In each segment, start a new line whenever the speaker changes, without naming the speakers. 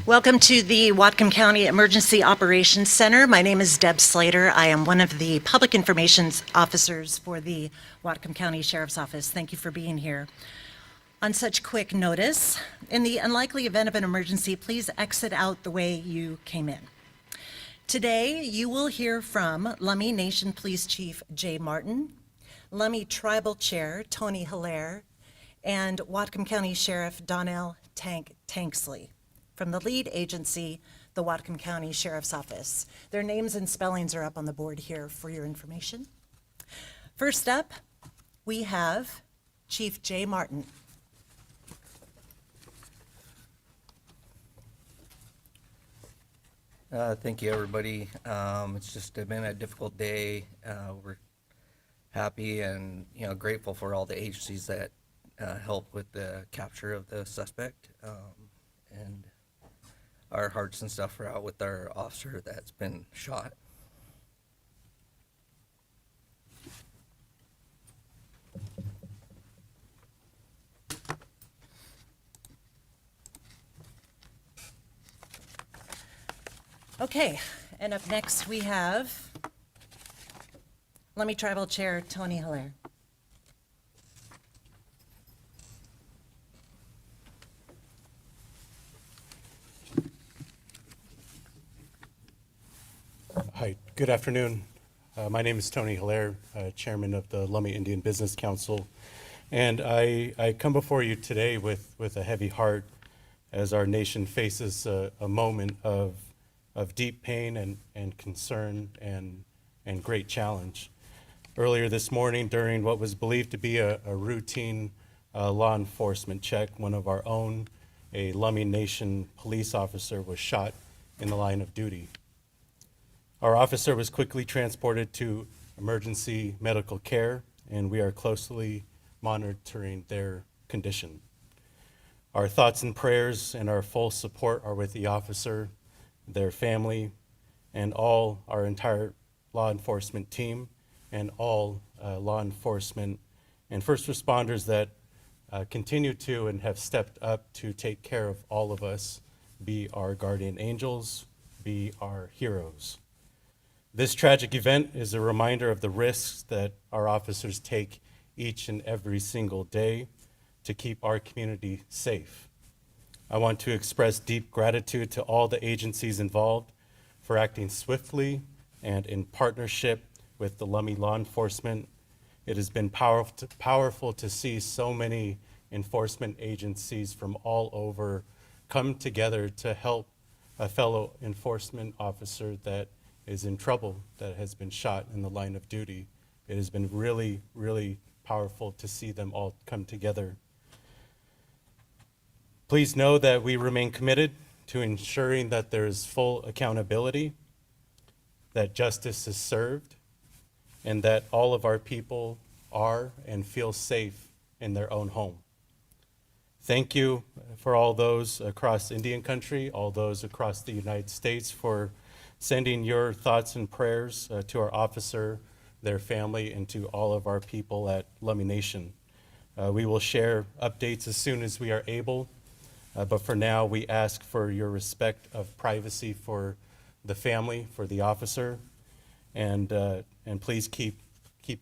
Welcome to the Whatcom County Emergency Operations Center. My name is Deb Slater. I am one of the public information officers for the Whatcom County Sheriff's Office. Thank you for being here. On such quick notice, in the unlikely event of an emergency, please exit out the way you came in. Today, you will hear from Lummi Nation Police Chief Jay Martin, Lummi Tribal Chair Tony Hilaire, and Whatcom County Sheriff Donnell Tanksley from the lead agency, the Whatcom County Sheriff's Office. Their names and spellings are up on the board here for your information. First up, we have Chief Jay Martin.
Thank you, everybody. It's just been a difficult day. We're happy and grateful for all the agencies that helped with the capture of the suspect, and our hearts and stuff are out with our officer that's been shot.
Okay, and up next we have Lummi Tribal Chair Tony Hilaire.
Hi, good afternoon. My name is Tony Hilaire, Chairman of the Lummi Indian Business Council, and I come before you today with a heavy heart as our nation faces a moment of deep pain and concern and great challenge. Earlier this morning, during what was believed to be a routine law enforcement check, one of our own, a Lummi Nation police officer, was shot in the line of duty. Our officer was quickly transported to emergency medical care, and we are closely monitoring their condition. Our thoughts and prayers and our full support are with the officer, their family, and all our entire law enforcement team, and all law enforcement and first responders that continue to and have stepped up to take care of all of us, be our guardian angels, be our heroes. This tragic event is a reminder of the risks that our officers take each and every single day to keep our community safe. I want to express deep gratitude to all the agencies involved for acting swiftly and in partnership with the Lummi law enforcement. It has been powerful to see so many enforcement agencies from all over come together to help a fellow enforcement officer that is in trouble, that has been shot in the line of duty. It has been really, really powerful to see them all come together. Please know that we remain committed to ensuring that there is full accountability, that justice is served, and that all of our people are and feel safe in their own home. Thank you for all those across Indian country, all those across the United States for sending your thoughts and prayers to our officer, their family, and to all of our people at Lummi Nation. We will share updates as soon as we are able, but for now we ask for your respect of privacy for the family, for the officer, and please keep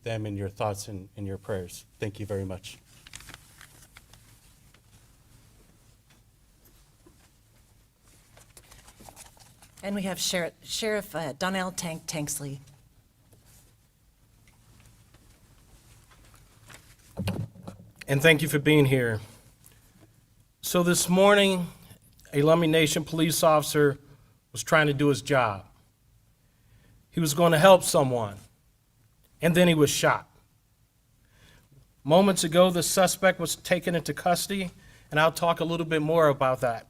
them in your thoughts and in your prayers. Thank you very much.
And we have Sheriff Donnell Tanksley.
And thank you for being here. So this morning, a Lummi Nation police officer was trying to do his job. He was going to help someone, and then he was shot. Moments ago, the suspect was taken into custody, and I'll talk a little bit more about that.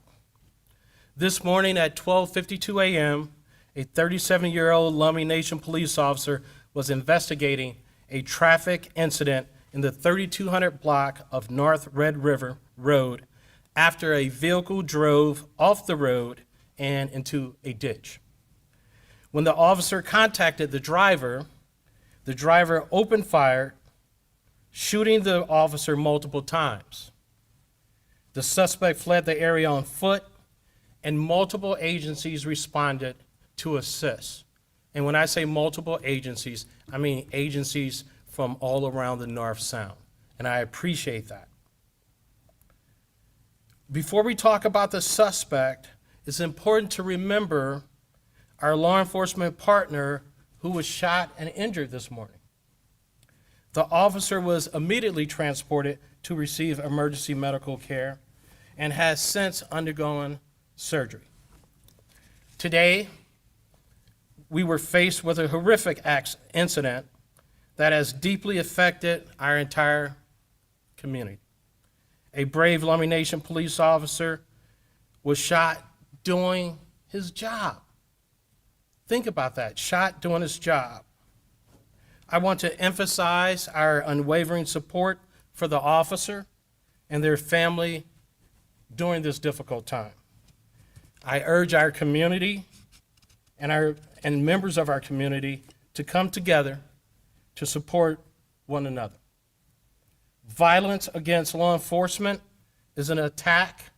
This morning at 12:52 a.m., a 37-year-old Lummi Nation police officer was investigating a traffic incident in the 3200 block of North Red River Road after a vehicle drove off the road and into a ditch. When the officer contacted the driver opened fire, shooting the officer multiple times. The suspect fled the area on foot and multiple agencies responded to assist. And when I say multiple agencies, I mean agencies from all around the North Sound, and I appreciate that. Before we talk about the suspect, it's important to remember our law enforcement partner who was shot and injured this morning. The officer was immediately transported to receive emergency medical care and has since undergone surgery. Today, we were faced with a horrific incident that has deeply affected our entire community. A brave Lummi Nation police officer was shot doing his job. Think about that, shot doing his job. I want to emphasize our unwavering support for the officer and their family during this difficult time. I urge our community and members of our community to come together to support one another. Violence against law enforcement is an attack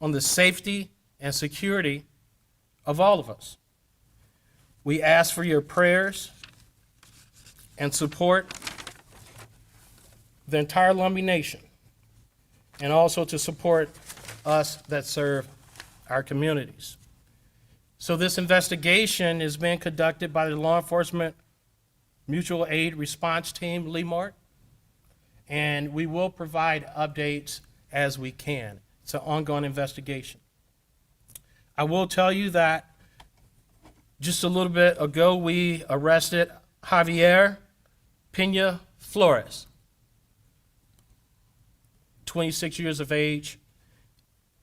on the safety and security of all of us. We ask for your prayers and support the entire Lummi Nation, and also to support us that serve our communities. So this investigation is being conducted by the Law Enforcement Mutual Aid Response Team, LEMART, and we will provide updates as we can. It's an ongoing investigation. I will tell you that just a little bit ago, we arrested Javier Pena Flores, 26 years of age,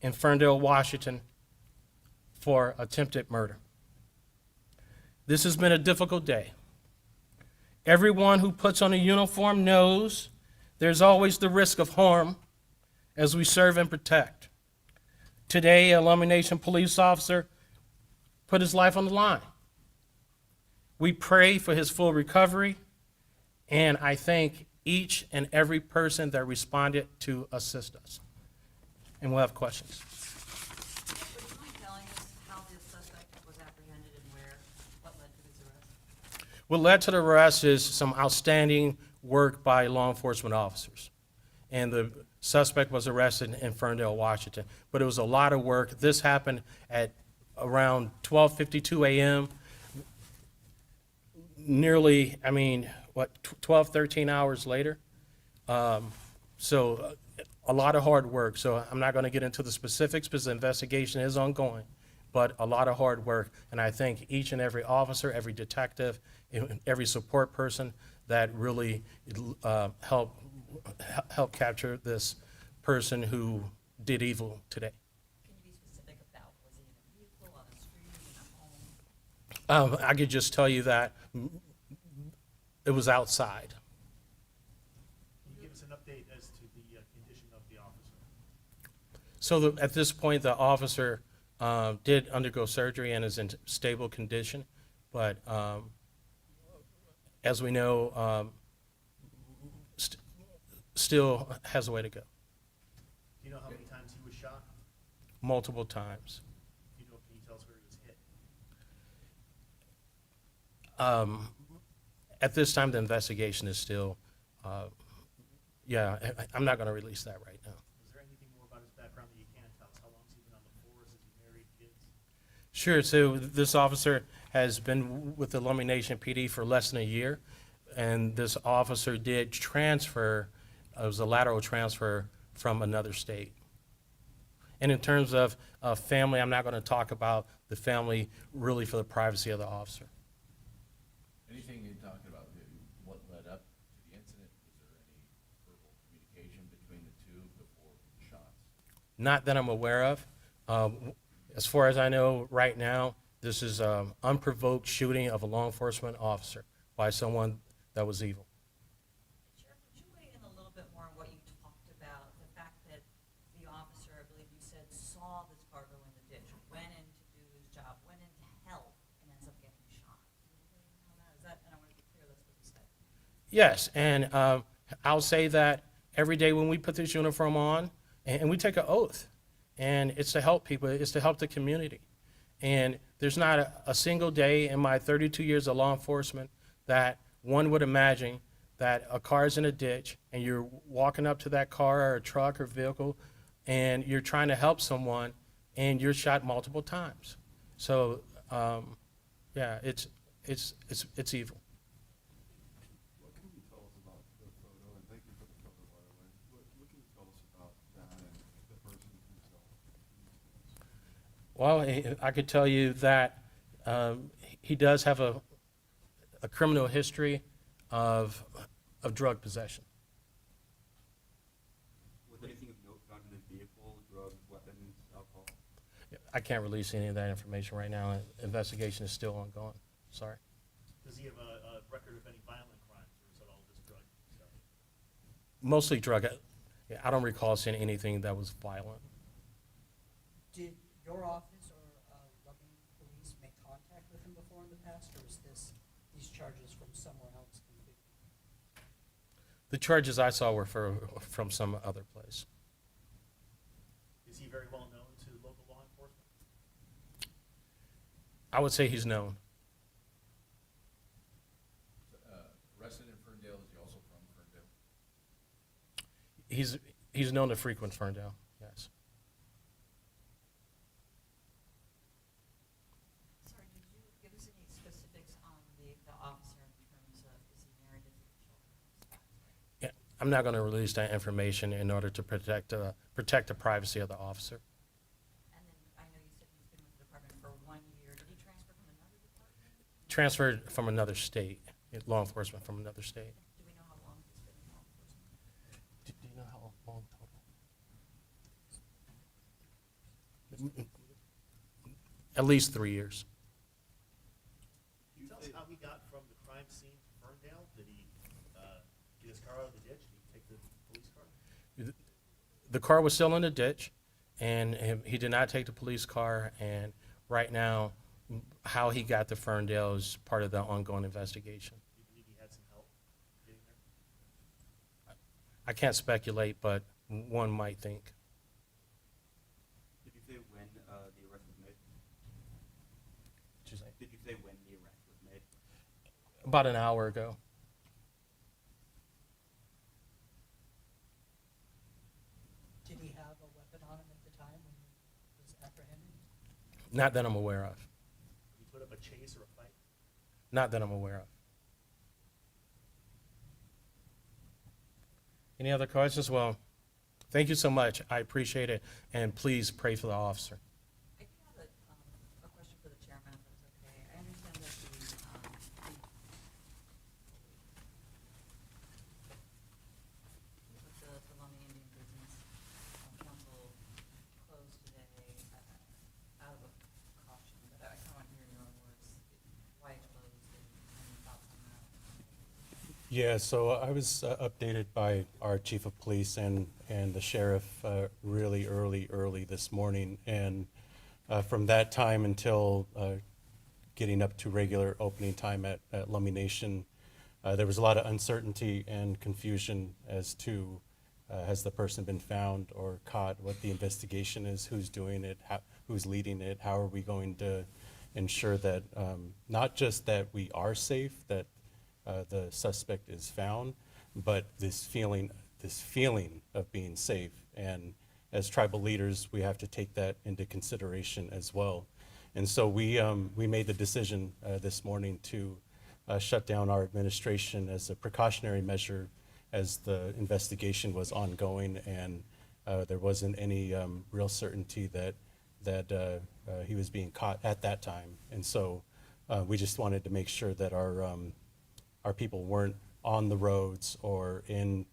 in Ferndale, Washington, for attempted murder. This has been a difficult day. Everyone who puts on a uniform knows there's always the risk of harm as we serve and protect. Today, a Lummi Nation police officer put his life on the line. We pray for his full recovery, and I thank each and every person that responded to assist us. And we'll have questions.
Would you mind telling us how the suspect was apprehended and what led to his arrest?
What led to the arrest is some outstanding work by law enforcement officers. And the suspect was arrested in Ferndale, Washington. But it was a lot of work. This happened at around 12:52 a.m. Nearly, 12, 13 hours later. So a lot of hard work. So I'm not going to get into the specifics because the investigation is ongoing, but a lot of hard work. And I thank each and every officer, every detective, and every support person that really helped capture this person who did evil today.
Can you be specific about, was he in a vehicle, on the street, in a home?
I could just tell you that it was outside.
Can you give us an update as to the condition of the officer?
So at this point, the officer did undergo surgery and is in stable condition, but as we know, still has a way to go.
Do you know how many times he was shot?
Multiple times.
Can you tell us where he was hit?
At this time, the investigation is still, I'm not going to release that right now.
Is there anything more about his background that you can tell us? How long has he been on the force? Is he married, kids?
Sure. So this officer has been with the Lummi Nation PD for less than a year, and this officer did transfer. It was a lateral transfer from another state. And in terms of family, I'm not going to talk about the family really for the privacy of the officer.
Anything you're talking about, what led up to the incident? Was there any verbal communication between the two before the shots?
Not that I'm aware of. As far as I know right now, this is unprovoked shooting of a law enforcement officer by someone that was evil.
Sheriff, would you weigh in a little bit more on what you talked about, the fact that the officer, I believe you said, saw this car go in the ditch, went in to do his job, went in to help, and ends up getting shot? Is that, and I want to be clear, that's what you said.
Yes, and I'll say that every day when we put this uniform on, and we take an oath, and it's to help people, it's to help the community. And there's not a single day in my 32 years of law enforcement that one would imagine that a car is in a ditch and you're walking up to that car or a truck or vehicle and you're trying to help someone and you're shot multiple times. So, yeah, it's evil.
What can you tell us about the photo, and thank you for the photo, by the way. What can you tell us about that and the person himself?
Well, I could tell you that he does have a criminal history of drug possession.
Was anything of note found in his vehicle, drugs, weapons, alcohol?
I can't release any of that information right now. Investigation is still ongoing. Sorry.
Does he have a record of any violent crimes, or is it all just drug stuff?
Mostly drug. Yeah, I don't recall seeing anything that was violent.
Did your office or Lummi Police make contact with him before in the past, or is these charges from somewhere else completely?
The charges I saw were from some other place.
Is he very well known to local law enforcement?
I would say he's known.
Arrested in Ferndale, is he also from Ferndale?
He's known to frequent Ferndale, yes.
Sorry, did you give us any specifics on the officer in terms of, is he married, is he children?
Yeah, I'm not going to release that information in order to protect the privacy of the officer.
And then I know you said he's been with the department for 1 year. Did he transfer from another department?
Transferred from another state, law enforcement from another state.
Do we know how long he's been in law enforcement?
Do you know how long total? At least 3 years.
Can you tell us how he got from the crime scene to Ferndale? Did he get his car out of the ditch? Did he take the police car?
The car was still in the ditch, and he did not take the police car. And right now, how he got to Ferndale is part of the ongoing investigation.
Do you believe he had some help getting there?
I can't speculate, but one might think.
Did you say when the arrest was made?
What'd you say?
Did you say when the arrest was made?
About an hour ago.
Did he have a weapon on him at the time when he was apprehended?
Not that I'm aware of.
Did he put up a chase or a fight?
Not that I'm aware of. Any other questions? Well, thank you so much. I appreciate it. And please pray for the officer.
I do have a question for the chairman, if that's okay. I understand that the Lummi Indian Business Council closed today out of a caution, but I kind of want to hear your own words, why it closed and any thoughts on that.
Yeah, so I was updated by our chief of police and the sheriff really early this morning. And from that time until getting up to regular opening time at Lummi Nation, there was a lot of uncertainty and confusion as to has the person been found or caught, what the investigation is, who's doing it, who's leading it, how are we going to ensure that not just that we are safe, that the suspect is found, but this feeling of being safe. And as tribal leaders, we have to take that into consideration as well. And so we made the decision this morning to shut down our administration as a precautionary measure as the investigation was ongoing, and there wasn't any real certainty that he was being caught at that time. And so we just wanted to make sure that our people weren't on the roads or in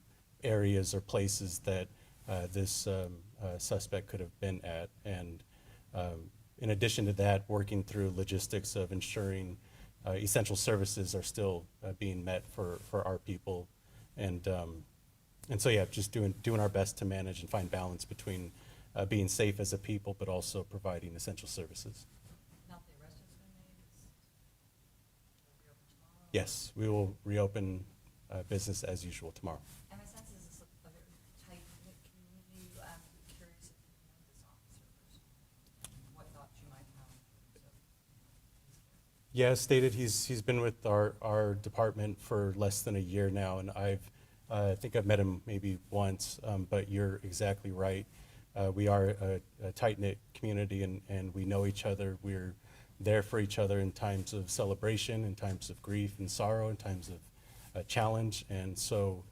areas or places that this suspect could have been at. And in addition to that, working through logistics of ensuring essential services are still being met for our people. And so yeah, just doing our best to manage and find balance between being safe as a people, but also providing essential services.
Now the arrest has been made, will reopen tomorrow?
Yes, we will reopen business as usual tomorrow.
And my sense is this a very tight-knit community. I'm curious if you know this officer
Yeah, as stated, he's been with our department for less than a year now, and I think I've met him maybe once, but you're exactly right. We are a tight-knit community, and we know each other. We're there for each other in times of celebration, in times of grief and sorrow, in times of challenge, and so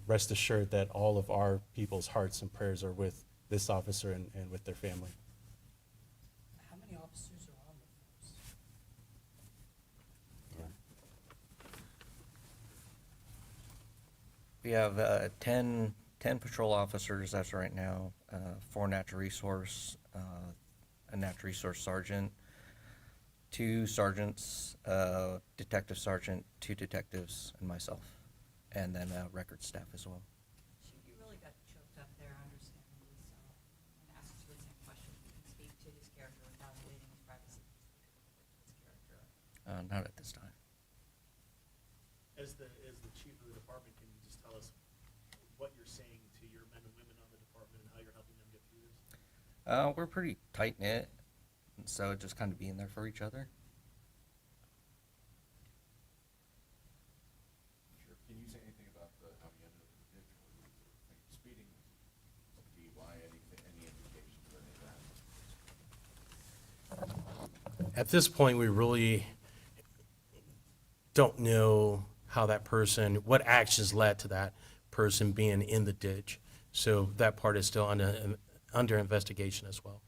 rest assured that all of our people's hearts and prayers are with this officer and with their family.
How many officers are on the force?
We have 10 patrol officers as of right now, 4 natural resource, a natural resource sergeant, 2 sergeants, detective sergeant, 2 detectives, and myself, and then record staff as well.
Chief, you really got choked up there, understandably so. I'm gonna ask you the same question. You can speak to his character without invading his privacy. His character.
Not at this time.
As the chief of the department, can you just tell us what you're saying to your men and women on the department and how you're helping them get through this?
We're pretty tight-knit, and so just kind of being there for each other.
Sure. Can you say anything about how he ended up in the ditch? Was he speeding? Was it DUI? Any indications or any of that?
At this point, we really don't know how that person, what actions led to that person being in the ditch. So that part is still under investigation as well.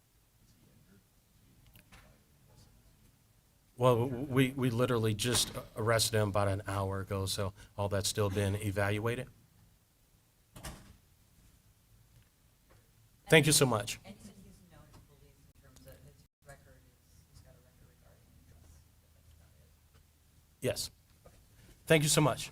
Well, we literally just arrested him about an hour ago, so all that's still being evaluated. Thank you so much.
And he's known to police in terms of his record he's got a record regarding drugs. That's about it.
Yes. Thank you so much.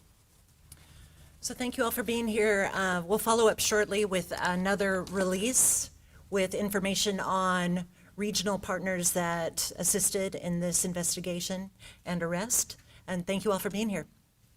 So thank you all for being here. We'll follow up shortly with another release with information on regional partners that assisted in this investigation and arrest. And thank you all for being here.